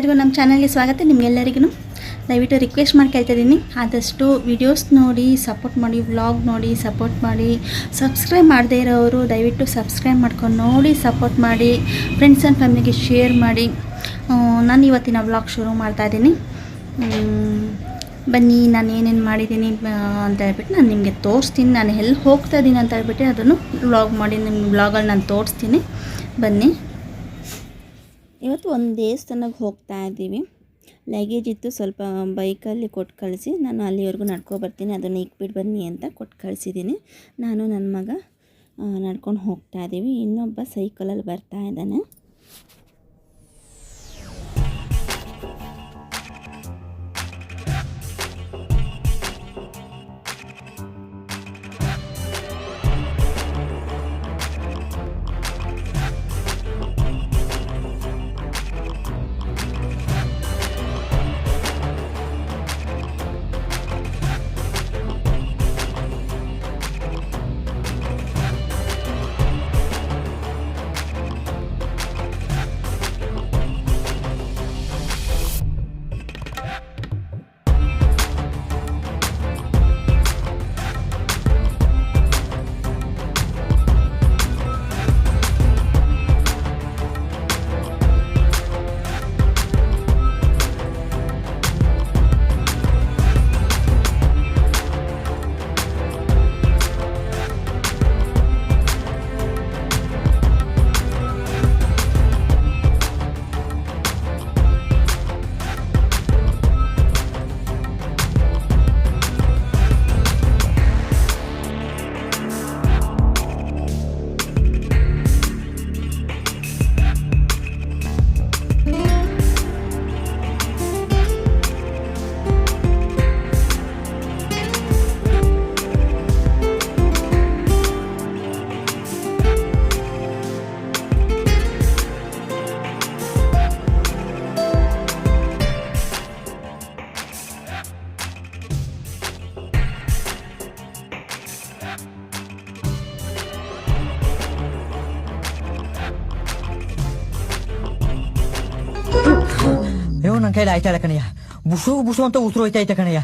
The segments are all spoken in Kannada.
ಎಲ್ಲರಿಗೂ ನಮ್ಮ ಚಾನಲ್ಗೆ ಸ್ವಾಗತ. ನಿಮಗೆಲ್ಲರಿಗೂ ದಯವಿಟ್ಟು ರಿಕ್ವೆಸ್ಟ್ ಮಾಡಿ ಕೇಳ್ತಾ ಇದ್ದೀನಿ, ಆದಷ್ಟು ವಿಡಿಯೋಸ್ ನೋಡಿ ಸಪೋರ್ಟ್ ಮಾಡಿ, ವ್ಲಾಗ್ ನೋಡಿ ಸಪೋರ್ಟ್ ಮಾಡಿ. ಸಬ್ಸ್ಕ್ರೈಬ್ ಮಾಡದೇ ಇರೋರು ದಯವಿಟ್ಟು ಸಬ್ಸ್ಕ್ರೈಬ್ ಮಾಡ್ಕೊಂಡು ನೋಡಿ ಸಪೋರ್ಟ್ ಮಾಡಿ. ಫ್ರೆಂಡ್ಸ್ ಆ್ಯಂಡ್ ಫ್ಯಾಮಿಲಿಗೆ ಶೇರ್ ಮಾಡಿ. ನಾನು ಇವತ್ತಿನ ವ್ಲಾಗ್ ಶುರು ಮಾಡ್ತಾಯಿದ್ದೀನಿ. ಬನ್ನಿ, ನಾನು ಏನೇನು ಮಾಡಿದ್ದೀನಿ ಅಂತ ಹೇಳ್ಬಿಟ್ಟು ನಾನು ನಿಮಗೆ ತೋರಿಸ್ತೀನಿ. ನಾನು ಎಲ್ಲಿ ಹೋಗ್ತಾ ಇದ್ದೀನಿ ಅಂತ ಹೇಳ್ಬಿಟ್ಟು ಅದನ್ನು ವ್ಲಾಗ್ ಮಾಡಿ ನಿಮ್ಮ ವ್ಲಾಗಲ್ಲಿ ನಾನು ತೋರಿಸ್ತೀನಿ. ಬನ್ನಿ. ಇವತ್ತು ಒಂದು ದೇವಸ್ಥಾನಕ್ಕೆ ಹೋಗ್ತಾ ಇದ್ದೀವಿ. ಲಗೇಜ್ ಇತ್ತು, ಸ್ವಲ್ಪ ಬೈಕಲ್ಲಿ ಕೊಟ್ಟು ಕಳಿಸಿ ನಾನು ಅಲ್ಲಿವರೆಗೂ ನಡ್ಕೊಬರ್ತೀನಿ, ಅದನ್ನು ಇಕ್ಬಿಟ್ಟು ಬನ್ನಿ ಅಂತ ಕೊಟ್ಟು ಕಳಿಸಿದ್ದೀನಿ. ನಾನು ನನ್ನ ಮಗ ನಡ್ಕೊಂಡು ಹೋಗ್ತಾ ಇದ್ದೀವಿ. ಇನ್ನೊಬ್ಬ ಸೈಕಲಲ್ಲಿ ಬರ್ತಾ ಇದ್ದಾನೆ. ನನ್ನ ಕೈಲಿ ಆಯ್ತಾ ಇಲ್ಲ ಕಣಯ್ಯ, ಬುಸು ಅಂತ ಉಸಿರು ಹೋಯ್ತಾ ಐತೆ ಕಣಯ್ಯ.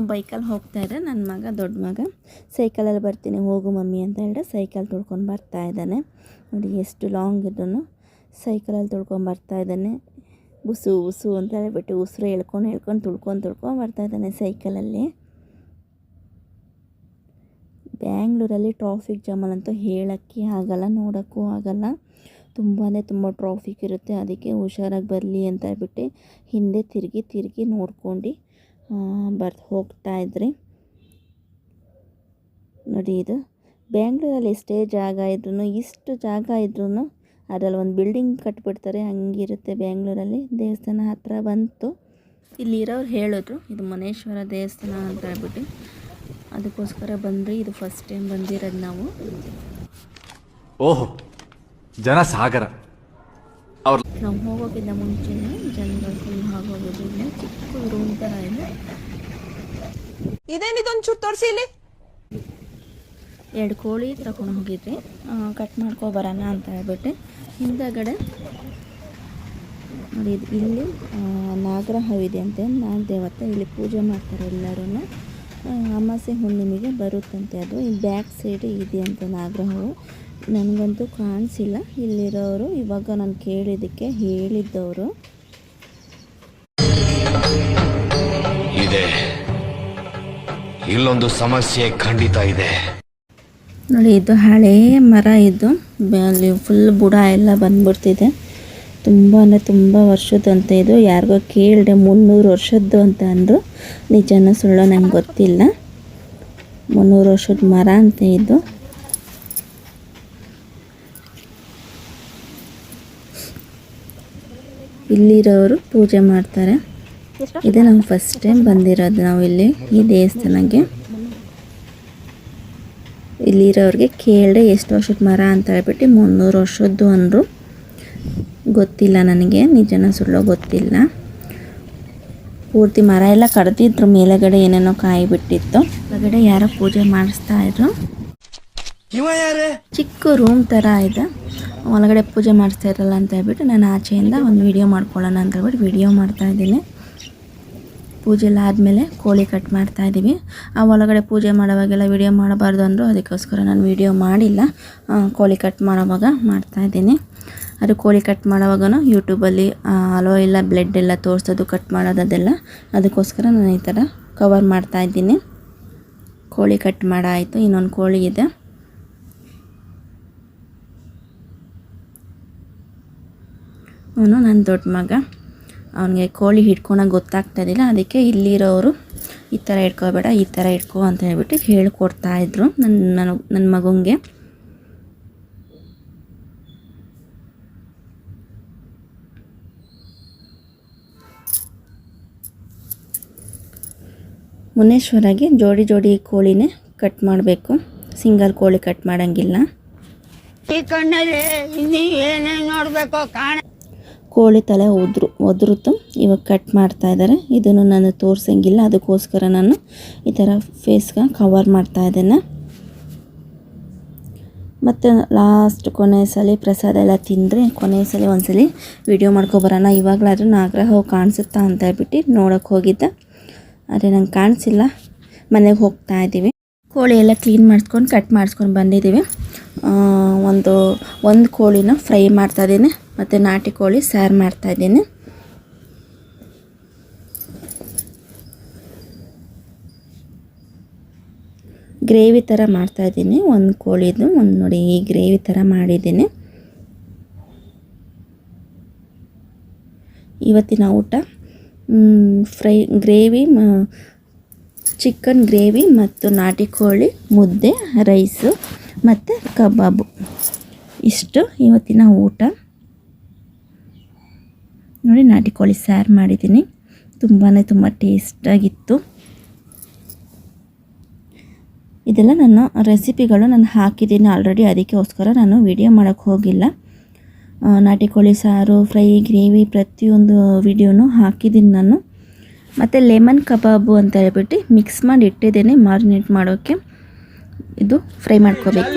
ಬೈಕಲ್ಲಿ ಹೋಗ್ತಾ ಇದ್ದರೆ ನನ್ನ ಮಗ, ದೊಡ್ಡ ಮಗ, ಸೈಕಲಲ್ಲಿ ಬರ್ತೀನಿ ಹೋಗು ಮಮ್ಮಿ ಅಂತ ಹೇಳಿದ್ರೆ ಸೈಕಲ್ ತೊಳ್ಕೊಂಡು ಬರ್ತಾ ಇದ್ದಾನೆ. ನೋಡಿ ಎಷ್ಟು ಲಾಂಗ್ ಇದ್ದನು ಸೈಕಲಲ್ಲಿ ತೊಳ್ಕೊಂಡು ಬರ್ತಾ ಇದ್ದಾನೆ. ಉಸು ಉಸು ಅಂತ ಹೇಳ್ಬಿಟ್ಟು ಉಸಿರು ಹೇಳ್ಕೊಂಡು ತುಳ್ಕೊಂಡು ಬರ್ತಾ ಇದ್ದಾನೆ ಸೈಕಲಲ್ಲಿ. ಬ್ಯಾಂಗ್ಳೂರಲ್ಲಿ ಟ್ರಾಫಿಕ್ ಜಾಮಲ್ಲಂತೂ ಹೇಳೋಕ್ಕೆ ಆಗಲ್ಲ, ನೋಡೋಕ್ಕೂ ಆಗಲ್ಲ. ತುಂಬ ಟ್ರಾಫಿಕ್ ಇರುತ್ತೆ. ಅದಕ್ಕೆ ಹುಷಾರಾಗಿ ಬರಲಿ ಅಂತ ಹೇಳ್ಬಿಟ್ಟು ಹಿಂದೆ ತಿರುಗಿ ನೋಡ್ಕೊಂಡು ಹೋಗ್ತಾ ಇದ್ರಿ. ನೋಡಿ, ಇದು ಬ್ಯಾಂಗ್ಳೂರಲ್ಲಿ ಎಷ್ಟೇ ಜಾಗ ಇದ್ರೂ, ಇಷ್ಟು ಜಾಗ ಇದ್ರೂ ಅದರಲ್ಲಿ ಒಂದು ಬಿಲ್ಡಿಂಗ್ ಕಟ್ಬಿಡ್ತಾರೆ, ಹಂಗಿರುತ್ತೆ ಬ್ಯಾಂಗ್ಳೂರಲ್ಲಿ. ದೇವಸ್ಥಾನ ಹತ್ರ ಬಂತು. ಇಲ್ಲಿರೋರು ಹೇಳಿದ್ರು ಇದು ಮನೇಶ್ವರ ದೇವಸ್ಥಾನ ಅಂತ ಹೇಳ್ಬಿಟ್ಟು, ಅದಕ್ಕೋಸ್ಕರ ಬಂದ್ರಿ. ಇದು ಫಸ್ಟ್ ಟೈಮ್ ಬಂದಿರೋದು ನಾವು. ಓಹೋ, ಜನ ಸಾಗರ. ನಾವು ಹೋಗೋಕ್ಕಿಂತ ಮುಂಚೆನೇ ಜನಗಳು ಫುಲ್ ಆಗೋಗಿದ್ದು. ಚಿಕ್ಕ ರೂಮ್ ಥರ ಇದೆ. ಇದೇನಿದೊಂಚೂರು ತೋರಿಸಿ ಇಲ್ಲಿ. 2 ಕೋಳಿ ತಗೊಂಡು ಹೋಗಿದ್ವಿ, ಕಟ್ ಮಾಡ್ಕೊಬರೋಣ ಅಂತ ಹೇಳ್ಬಿಟ್ಟು. ಹಿಂದಗಡೆ ನೋಡಿ, ಇಲ್ಲಿ ನಾಗರಹಾವಿದೆ ಅಂತೆ, ನಾಗದೇವತೆ. ಇಲ್ಲಿ ಪೂಜೆ ಮಾಡ್ತಾರೆ ಎಲ್ಲರೂ. ಅಮಾವಾಸ್ಯೆ ಹುಣ್ಣಿಮೆಗೆ ಬರುತ್ತಂತೆ ಅದು. ಈ ಬ್ಯಾಕ್ ಸೈಡ್ ಇದೆ ಅಂತ ನಾಗರಹಾವು. ನನಗಂತೂ ಕಾಣಿಸಿಲ್ಲ ಇಲ್ಲಿರೋರು. ಇವಾಗ ನಾನು ಕೇಳಿದ್ದಕ್ಕೆ ಹೇಳಿದ್ದವರು ಇದೆ, ಇಲ್ಲೊಂದು ಸಮಸ್ಯೆ ಖಂಡಿತ ಇದೆ. ನೋಡಿ, ಇದು ಹಳೆಯ ಮರ. ಇದು ಅಲ್ಲಿ ಫುಲ್ ಬುಡ ಎಲ್ಲ ಬಂದ್ಬಿಡ್ತಿದೆ. ತುಂಬ ಅಂದರೆ ತುಂಬ ವರ್ಷದಂತ. ಇದು ಯಾರಿಗೋ ಕೇಳಿದೆ 300 ವರ್ಷದ್ದು ಅಂತ ಅಂದರು. ನಿಜನ ಸುಳ್ಳು ನಂಗೆ ಗೊತ್ತಿಲ್ಲ. 300 ವರ್ಷದ ಮರ ಅಂತ ಇದು. ಇಲ್ಲಿರೋರು ಪೂಜೆ ಮಾಡ್ತಾರೆ. ಇದು ನಾವು ಫಸ್ಟ್ ಟೈಮ್ ಬಂದಿರೋದು ನಾವು ಇಲ್ಲಿ ಈ ದೇವಸ್ಥಾನಕ್ಕೆ. ಇಲ್ಲಿರೋರಿಗೆ ಕೇಳಿದೆ ಎಷ್ಟು ವರ್ಷದ ಮರ ಅಂತ ಹೇಳ್ಬಿಟ್ಟು 300 ವರ್ಷದ್ದು ಅಂದರು. ಗೊತ್ತಿಲ್ಲ ನನಗೆ, ನಿಜನ ಸುಳ್ಳು ಗೊತ್ತಿಲ್ಲ. ಪೂರ್ತಿ ಮರ ಎಲ್ಲ ಕಡ್ದಿದ್ರು, ಮೇಲೆಗಡೆ ಏನೇನೋ ಕಾಯಿ ಬಿಟ್ಟಿತ್ತು. ಹೊರಗಡೆ ಯಾರೋ ಪೂಜೆ ಮಾಡಿಸ್ತಾ ಇದ್ರು. ಚಿಕ್ಕ ರೂಮ್ ಥರ ಇದೆ, ಒಳಗಡೆ ಪೂಜೆ ಮಾಡಿಸ್ತಾ ಇರಲ್ಲ ಅಂತ ಹೇಳ್ಬಿಟ್ಟು ನಾನು ಆಚೆಯಿಂದ ಒಂದು ವಿಡಿಯೋ ಮಾಡ್ಕೊಳ್ಳೋಣ ಅಂತ ಹೇಳ್ಬಿಟ್ಟು ವಿಡಿಯೋ ಮಾಡ್ತಾಯಿದ್ದೀನಿ. ಪೂಜೆ ಎಲ್ಲ ಆದಮೇಲೆ ಕೋಳಿ ಕಟ್ ಮಾಡ್ತಾಯಿದ್ದೀವಿ. ಆ ಒಳಗಡೆ ಪೂಜೆ ಮಾಡೋವಾಗೆಲ್ಲ ವಿಡಿಯೋ ಮಾಡಬಾರ್ದು ಅಂದರು, ಅದಕ್ಕೋಸ್ಕರ ನಾನು ವಿಡಿಯೋ ಮಾಡಿಲ್ಲ. ಕೋಳಿ ಕಟ್ ಮಾಡೋವಾಗ ಮಾಡ್ತಾಯಿದ್ದೀನಿ. ಅದು ಕೋಳಿ ಕಟ್ ಮಾಡೋವಾಗ ಯೂಟ್ಯೂಬಲ್ಲಿ ಅಲೋ ಇಲ್ಲ ಬ್ಲಡ್ ಎಲ್ಲ ತೋರಿಸೋದು, ಕಟ್ ಮಾಡೋದೆಲ್ಲ, ಅದಕ್ಕೋಸ್ಕರ ನಾನು ಈ ಥರ ಕವರ್ ಮಾಡ್ತಾಯಿದ್ದೀನಿ. ಕೋಳಿ ಕಟ್ ಮಾಡಾಯಿತು. ಇನ್ನೊಂದು ಕೋಳಿ ಇದೆ. ಅವನು ನನ್ನ ದೊಡ್ಡ ಮಗ. ಅವನಿಗೆ ಕೋಳಿ ಹಿಡ್ಕೊಳಕ್ಕೆ ಗೊತ್ತಾಗ್ತಾಯಿದ್ದಿಲ್ಲ. ಅದಕ್ಕೆ ಇಲ್ಲಿರೋರು ಈ ಥರ ಇಟ್ಕೋಬೇಡ, ಈ ಥರ ಇಟ್ಕೋ ಅಂತ ಹೇಳ್ಬಿಟ್ಟು ಹೇಳ್ಕೊಡ್ತಾಯಿದ್ರು ನನ್ನ ಮಗನಿಗೆ. ಮುನೇಶ್ವರಾಗಿ ಜೋಡಿ ಜೋಡಿ ಕೋಳಿನೇ ಕಟ್ ಮಾಡಬೇಕು, ಸಿಂಗಲ್ ಕೋಳಿ ಕಟ್ ಮಾಡೋಂಗಿಲ್ಲ. ಕೋಳಿ ತಲೆ ಒದ್ರುತ್ತು. ಇವಾಗ ಕಟ್ ಮಾಡ್ತಾ ಇದ್ದಾರೆ. ಇದನ್ನು ನಾನು ತೋರಿಸಂಗಿಲ್ಲ, ಅದಕ್ಕೋಸ್ಕರ ನಾನು ಈ ಥರ ಫೇಸ್ಗೆ ಕವರ್ ಮಾಡ್ತಾ ಇದ್ದೇನೆ. ಮತ್ತು ಲಾಸ್ಟ್ ಕೊನೆ ಸಲ ಪ್ರಸಾದ ಎಲ್ಲ ತಿಂದರೆ ಕೊನೆ ಸಲ ಒಂದ್ಸಲಿ ವಿಡಿಯೋ ಮಾಡ್ಕೊಬರೋಣ, ಇವಾಗಲಾದ್ರೂ ನಾಗರಹಾವು ಕಾಣಿಸುತ್ತಾ ಅಂತ ಹೇಳ್ಬಿಟ್ಟು ನೋಡೋಕ್ಕೆ ಹೋಗಿದ್ದೆ. ಆದರೆ ನಂಗೆ ಕಾಣಿಸಿಲ್ಲ. ಮನೆಗೆ ಹೋಗ್ತಾ ಇದ್ದೀವಿ. ಕೋಳಿ ಎಲ್ಲ ಕ್ಲೀನ್ ಮಾಡಿಸ್ಕೊಂಡು ಕಟ್ ಮಾಡಿಸ್ಕೊಂಡು ಬಂದಿದ್ದೀವಿ. ಒಂದು ಕೋಳಿನ ಫ್ರೈ ಮಾಡ್ತಾಯಿದ್ದೀನಿ ಮತ್ತು ನಾಟಿ ಕೋಳಿ ಸಾರು ಮಾಡ್ತಾಯಿದ್ದೀನಿ. ಗ್ರೇವಿ ಥರ ಮಾಡ್ತಾಯಿದ್ದೀನಿ. ಒಂದು ಕೋಳಿದು ನೋಡಿ ಈ ಗ್ರೇವಿ ಥರ ಮಾಡಿದ್ದೀನಿ. ಇವತ್ತಿನ ಊಟ ಗ್ರೇವಿ, ಚಿಕನ್ ಗ್ರೇವಿ ಮತ್ತು ನಾಟಿ ಕೋಳಿ ಮುದ್ದೆ, ರೈಸು ಮತ್ತು ಕಬಾಬು. ಇಷ್ಟು ಇವತ್ತಿನ ಊಟ. ನೋಡಿ, ನಾಟಿ ಕೋಳಿ ಸಾರು ಮಾಡಿದ್ದೀನಿ. ತುಂಬ ಟೇಸ್ಟಾಗಿತ್ತು. ಇದೆಲ್ಲ ನನ್ನ ರೆಸಿಪಿಗಳು ನಾನು ಹಾಕಿದ್ದೀನಿ ಆಲ್ರೆಡಿ, ಅದಕ್ಕೋಸ್ಕರ ನಾನು ವಿಡಿಯೋ ಮಾಡೋಕ್ಕೆ ಹೋಗಿಲ್ಲ. ನಾಟಿ ಕೋಳಿ ಸಾರು, ಫ್ರೈ, ಗ್ರೇವಿ ಪ್ರತಿಯೊಂದು ವಿಡಿಯೋನೂ ಹಾಕಿದ್ದೀನಿ ನಾನು. ಮತ್ತು ಲೆಮನ್ ಕಬಾಬು ಅಂತ ಹೇಳ್ಬಿಟ್ಟು ಮಿಕ್ಸ್ ಮಾಡಿ ಇಟ್ಟಿದ್ದೀನಿ ಮಾರಿನೇಟ್ ಮಾಡೋಕ್ಕೆ. ಇದು ಫ್ರೈ ಮಾಡ್ಕೋಬೇಕು.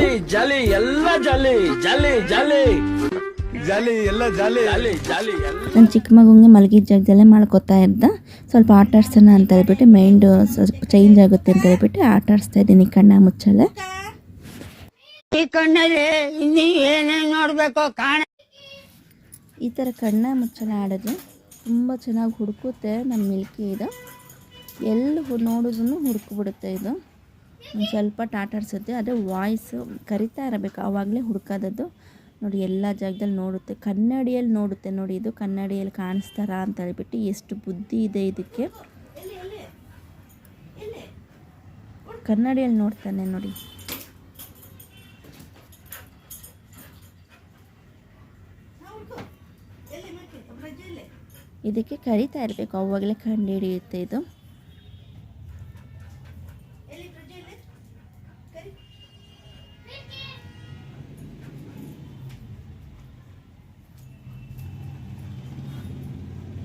ನನ್ನ ಚಿಕ್ಕ ಮಗುಂಗೆ ಮಲಗಿದ ಜಾಗದಲ್ಲೇ ಮಾಡ್ಕೋತಾ ಇದ್ದ. ಸ್ವಲ್ಪ ಆಟ ಆಡ್ಸೋಣ ಅಂತ ಹೇಳ್ಬಿಟ್ಟು, ಮೈಂಡ್ ಸ್ವಲ್ಪ ಚೇಂಜ್ ಆಗುತ್ತೆ ಅಂತ ಹೇಳ್ಬಿಟ್ಟು ಆಟ ಆಡಿಸ್ತಾ ಇದ್ದೀನಿ ಕಣ್ಣ ಮುಚ್ಚಲೆ. ಈ ಥರ ಕಣ್ಣ ಮುಚ್ಚಲೆ ಆಡಿದ್ರೆ ತುಂಬ ಚೆನ್ನಾಗಿ ಹುಡುಕುತ್ತೆ. ನಮ್ಮ ಮಿಲ್ಕಿ ಇದು ಎಲ್ಲಿ ನೋಡಿದ್ರೂ ಹುಡುಕ್ಬಿಡುತ್ತೆ. ಇದು ಒಂದು ಸ್ವಲ್ಪ ಆಟಾಡ್ಸುತ್ತೆ, ಅದೇ ವಾಯ್ಸು ಕರಿತಾ ಇರಬೇಕು, ಆವಾಗಲೇ ಹುಡುಕೋದದ್ದು. ನೋಡಿ, ಎಲ್ಲ ಜಾಗದಲ್ಲಿ ನೋಡುತ್ತೆ, ಕನ್ನಡಿಯಲ್ಲಿ ನೋಡುತ್ತೆ. ನೋಡಿ, ಇದು ಕನ್ನಡಿಯಲ್ಲಿ ಕಾಣಿಸ್ತಾರ ಅಂತ ಹೇಳ್ಬಿಟ್ಟು ಎಷ್ಟು ಬುದ್ಧಿ ಇದೆ ಇದಕ್ಕೆ. ಕನ್ನಡಿಯಲ್ಲಿ ನೋಡ್ತಾನೆ ನೋಡಿ. ಇದಕ್ಕೆ ಕರಿತಾ ಇರಬೇಕು, ಅವಾಗಲೇ ಕಂಡು ಹಿಡಿಯುತ್ತೆ ಇದು.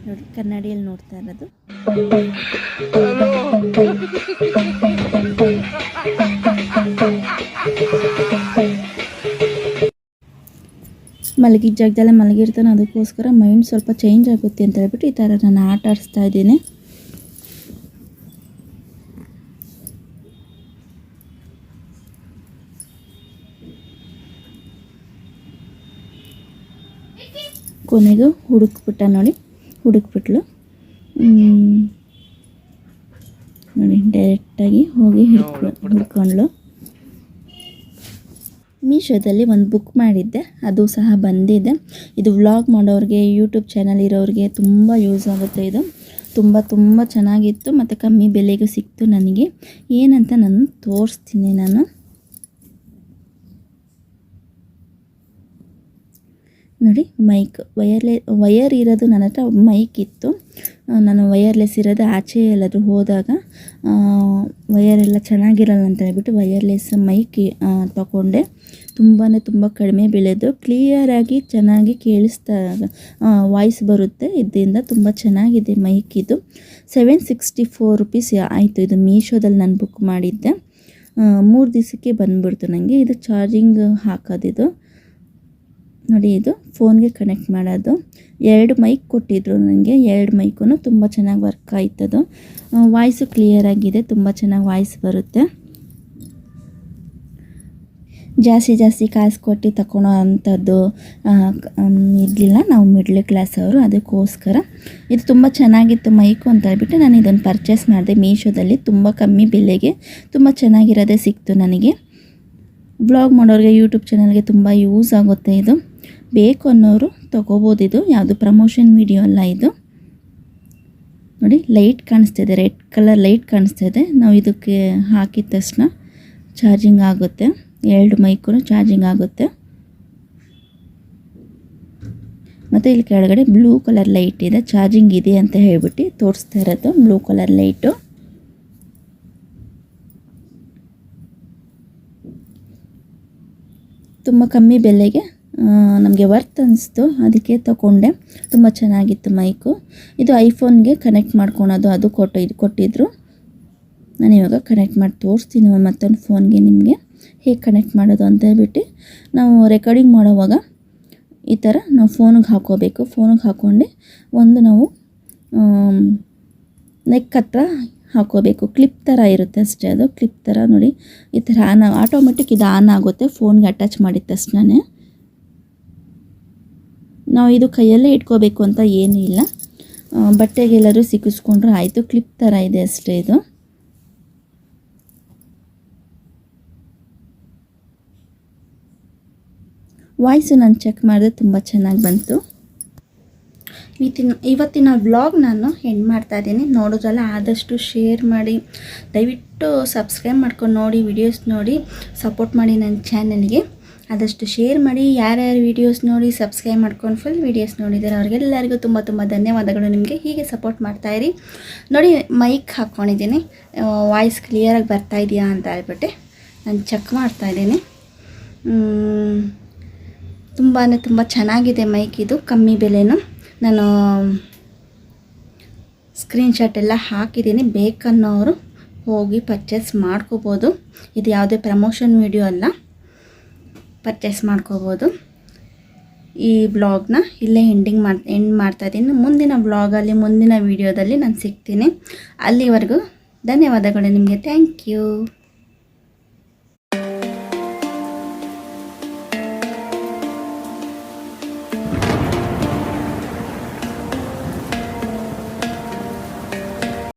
ನೋಡಿ, ಕನ್ನಡಿಯಲ್ಲಿ ನೋಡ್ತಾ ಇರೋದು. ಮಲಗಿದ ಜಾಗದಲ್ಲೇ ಮಲಗಿರ್ತಾನೆ, ಅದಕ್ಕೋಸ್ಕರ ಮೈಂಡ್ ಸ್ವಲ್ಪ ಚೇಂಜ್ ಆಗುತ್ತೆ ಅಂತ ಹೇಳ್ಬಿಟ್ಟು ಈ ಥರ ನಾನು ಆಟ ಆಡಿಸ್ತಾ ಇದ್ದೀನಿ. ಕೊನೆಗೂ ಹುಡುಕ್ಬಿಟ್ಲು ನೋಡಿ, ಡೈರೆಕ್ಟಾಗಿ ಹೋಗಿ ಹುಡ್ಕೊಂಡ್ಳು. ಮೀಶೋದಲ್ಲಿ ಒಂದು ಬುಕ್ ಮಾಡಿದ್ದೆ, ಅದು ಸಹ ಬಂದಿದೆ. ಇದು ವ್ಲಾಗ್ ಮಾಡೋರಿಗೆ, ಯೂಟ್ಯೂಬ್ ಚಾನಲ್ ಇರೋರಿಗೆ ತುಂಬ ಯೂಸ್ ಆಗುತ್ತೆ. ಇದು ತುಂಬ ಚೆನ್ನಾಗಿತ್ತು ಮತ್ತು ಕಮ್ಮಿ ಬೆಲೆಗೂ ಸಿಕ್ತು ನನಗೆ. ಏನಂತ ನಾನು ತೋರಿಸ್ತೀನಿ. ನಾನು ನೋಡಿ, ಮೈಕ್ ವಯರ್ ಇರೋದು ನನ್ನ ಹತ್ರ ಮೈಕ್ ಇತ್ತು. ನಾನು ವಯರ್ಲೆಸ್ ಇರೋದು ಆಚೆ ಎಲ್ಲಾದರೂ ಹೋದಾಗ ವಯರೆಲ್ಲ ಚೆನ್ನಾಗಿರಲ್ಲ ಅಂತ ಹೇಳ್ಬಿಟ್ಟು ವಯರ್ಲೆಸ್ ಮೈಕ್ ತಗೊಂಡೆ. ತುಂಬ ಕಡಿಮೆ ಬೆಲೆದು, ಕ್ಲಿಯರಾಗಿ ಚೆನ್ನಾಗಿ ಕೇಳಿಸ್ತಾ ವಾಯ್ಸ್ ಬರುತ್ತೆ. ಇದರಿಂದ ತುಂಬ ಚೆನ್ನಾಗಿದೆ ಮೈಕ್. ಇದು 764 ರೂಪೀಸ್ ಆಯಿತು. ಇದು ಮೀಶೋದಲ್ಲಿ ನಾನು ಬುಕ್ ಮಾಡಿದ್ದೆ. 3 ದಿವಸಕ್ಕೆ ಬಂದುಬಿಡ್ತು ನನಗೆ. ಇದು ಚಾರ್ಜಿಂಗ್ ಹಾಕೋದಿದು ನೋಡಿ, ಇದು ಫೋನ್ಗೆ ಕನೆಕ್ಟ್ ಮಾಡೋದು. 2 ಮೈಕ್ ಕೊಟ್ಟಿದ್ರು ನನಗೆ. 2 ಮೈಕೂ ತುಂಬ ಚೆನ್ನಾಗಿ ವರ್ಕ್ ಆಯ್ತದು. ವಾಯ್ಸು ಕ್ಲಿಯರ್ ಆಗಿದೆ, ತುಂಬ ಚೆನ್ನಾಗಿ ವಾಯ್ಸ್ ಬರುತ್ತೆ. ಜಾಸ್ತಿ ಕಾಸು ಕೊಟ್ಟು ತಗೊಳ್ಳೋ ಅಂಥದ್ದು ಇರಲಿಲ್ಲ, ನಾವು ಮಿಡ್ಲ್ ಕ್ಲಾಸ್ ಅವರು. ಅದಕ್ಕೋಸ್ಕರ ಇದು ತುಂಬ ಚೆನ್ನಾಗಿತ್ತು ಮೈಕು ಅಂತ ಹೇಳ್ಬಿಟ್ಟು ನಾನು ಇದನ್ನು ಪರ್ಚೇಸ್ ಮಾಡಿದೆ ಮೀಶೋದಲ್ಲಿ. ತುಂಬ ಕಮ್ಮಿ ಬೆಲೆಗೆ ತುಂಬ ಚೆನ್ನಾಗಿರೋದೇ ಸಿಕ್ತು ನನಗೆ. ಬ್ಲಾಗ್ ಮಾಡೋರಿಗೆ, ಯೂಟ್ಯೂಬ್ ಚಾನಲ್ಗೆ ತುಂಬ ಯೂಸ್ ಆಗುತ್ತೆ. ಇದು ಬೇಕು ಅನ್ನೋರು ತೊಗೋಬೋದು. ಇದು ಯಾವುದು ಪ್ರಮೋಷನ್ ವಿಡಿಯೋ ಅಲ್ಲ. ಇದು ನೋಡಿ, ಲೈಟ್ ಕಾಣಿಸ್ತಿದೆ, ರೆಡ್ ಕಲರ್ ಲೈಟ್ ಕಾಣಿಸ್ತಿದೆ. ನಾವು ಇದಕ್ಕೆ ಹಾಕಿದ ತಕ್ಷಣ ಚಾರ್ಜಿಂಗ್ ಆಗುತ್ತೆ. 2 ಮೈಕೂ ಚಾರ್ಜಿಂಗ್ ಆಗುತ್ತೆ. ಮತ್ತು ಇಲ್ಲಿ ಕೆಳಗಡೆ ಬ್ಲೂ ಕಲರ್ ಲೈಟ್ ಇದೆ, ಚಾರ್ಜಿಂಗ್ ಇದೆ ಅಂತ ಹೇಳ್ಬಿಟ್ಟು ತೋರಿಸ್ತಾ ಇರೋದು ಬ್ಲೂ ಕಲರ್ ಲೈಟು. ತುಂಬ ಕಮ್ಮಿ ಬೆಲೆಗೆ ನಮಗೆ ವರ್ತ್ ಅನಿಸ್ತು, ಅದಕ್ಕೆ ತಗೊಂಡೆ. ತುಂಬ ಚೆನ್ನಾಗಿತ್ತು ಮೈಕು. ಇದು ಐಫೋನ್ಗೆ ಕನೆಕ್ಟ್ ಮಾಡ್ಕೊಳೋದು, ಅದು ಕೊಟ್ಟಿದ್ರು. ನಾನು ಇವಾಗ ಕನೆಕ್ಟ್ ಮಾಡಿ ತೋರಿಸ್ತೀನಿ ಮತ್ತೊಂದು ಫೋನ್ಗೆ ನಿಮಗೆ ಹೇಗೆ ಕನೆಕ್ಟ್ ಮಾಡೋದು ಅಂತ ಹೇಳ್ಬಿಟ್ಟು. ನಾವು ರೆಕಾರ್ಡಿಂಗ್ ಮಾಡೋವಾಗ ಈ ಥರ ನಾವು ಫೋನಿಗೆ ಹಾಕೋಬೇಕು. ಫೋನಿಗೆ ಹಾಕ್ಕೊಂಡು ಒಂದು ನಾವು ನೆಕ್ ಹತ್ರ ಹಾಕೋಬೇಕು. ಕ್ಲಿಪ್ ಥರ ಇರುತ್ತೆ ಅಷ್ಟೇ, ಅದು ಕ್ಲಿಪ್ ಥರ ನೋಡಿ. ಈ ಥರ ಆಟೋಮೆಟಿಕ್ ಇದು ಆನ್ ಆಗುತ್ತೆ ಫೋನ್ಗೆ ಅಟ್ಯಾಚ್ ಮಾಡಿದ ತಕ್ಷಣವೇ. ನಾವು ಇದು ಕೈಯಲ್ಲೇ ಇಟ್ಕೋಬೇಕು ಅಂತ ಏನೂ ಇಲ್ಲ, ಬಟ್ಟೆಗೆಲ್ಲರೂ ಸಿಕ್ಕಿಸ್ಕೊಂಡ್ರೆ ಆಯಿತು. ಕ್ಲಿಪ್ ಥರ ಇದೆ ಅಷ್ಟೇ ಇದು. ವಾಯ್ಸು ನಾನು ಚೆಕ್ ಮಾಡಿದೆ, ತುಂಬ ಚೆನ್ನಾಗಿ ಬಂತು. ಇವತ್ತಿನ ವ್ಲಾಗ್ ನಾನು ಎಂಡ್ ಮಾಡ್ತಾ ಇದ್ದೀನಿ. ನೋಡೋದ್ರಲ್ಲ, ಆದಷ್ಟು ಶೇರ್ ಮಾಡಿ, ದಯವಿಟ್ಟು ಸಬ್ಸ್ಕ್ರೈಬ್ ಮಾಡ್ಕೊಂಡು ನೋಡಿ, ವಿಡಿಯೋಸ್ ನೋಡಿ ಸಪೋರ್ಟ್ ಮಾಡಿ ನನ್ನ ಚಾನಲ್ಗೆ. ಆದಷ್ಟು ಶೇರ್ ಮಾಡಿ. ಯಾರ್ಯಾರು ವೀಡಿಯೋಸ್ ನೋಡಿ ಸಬ್ಸ್ಕ್ರೈಬ್ ಮಾಡ್ಕೊಂಡು ಫುಲ್ ವೀಡಿಯೋಸ್ ನೋಡಿದ್ದಾರೆ ಅವ್ರಿಗೆಲ್ಲರಿಗೂ ತುಂಬ ಧನ್ಯವಾದಗಳು. ನಿಮಗೆ ಹೀಗೆ ಸಪೋರ್ಟ್ ಮಾಡ್ತಾಯಿರಿ. ನೋಡಿ, ಮೈಕ್ ಹಾಕ್ಕೊಂಡಿದ್ದೀನಿ, ವಾಯ್ಸ್ ಕ್ಲಿಯರಾಗಿ ಬರ್ತಾ ಇದೆಯಾ ಅಂತ ಹೇಳ್ಬಿಟ್ಟು ನಾನು ಚೆಕ್ ಮಾಡ್ತಾಯಿದ್ದೀನಿ. ತುಂಬ ಚೆನ್ನಾಗಿದೆ ಮೈಕ್. ಇದು ಕಮ್ಮಿ ಬೆಲೆನೂ. ನಾನು ಸ್ಕ್ರೀನ್ಶಾಟ್ ಎಲ್ಲ ಹಾಕಿದ್ದೀನಿ, ಬೇಕನ್ನೋರು ಹೋಗಿ ಪರ್ಚೇಸ್ ಮಾಡ್ಕೋಬೋದು. ಇದು ಯಾವುದೇ ಪ್ರಮೋಷನ್ ವಿಡಿಯೋ ಅಲ್ಲ, ಪರ್ಚೇಸ್ ಮಾಡ್ಕೋಬೋದು. ಈ ಬ್ಲಾಗ್ನ ಇಲ್ಲೇ ಎಂಡ್ ಮಾಡ್ತಾಯಿದ್ದೀನಿ. ಮುಂದಿನ ಬ್ಲಾಗಲ್ಲಿ, ಮುಂದಿನ ವೀಡಿಯೋದಲ್ಲಿ ನಾನು ಸಿಗ್ತೀನಿ. ಅಲ್ಲಿವರೆಗೂ ಧನ್ಯವಾದಗಳು ನಿಮಗೆ. Thank you.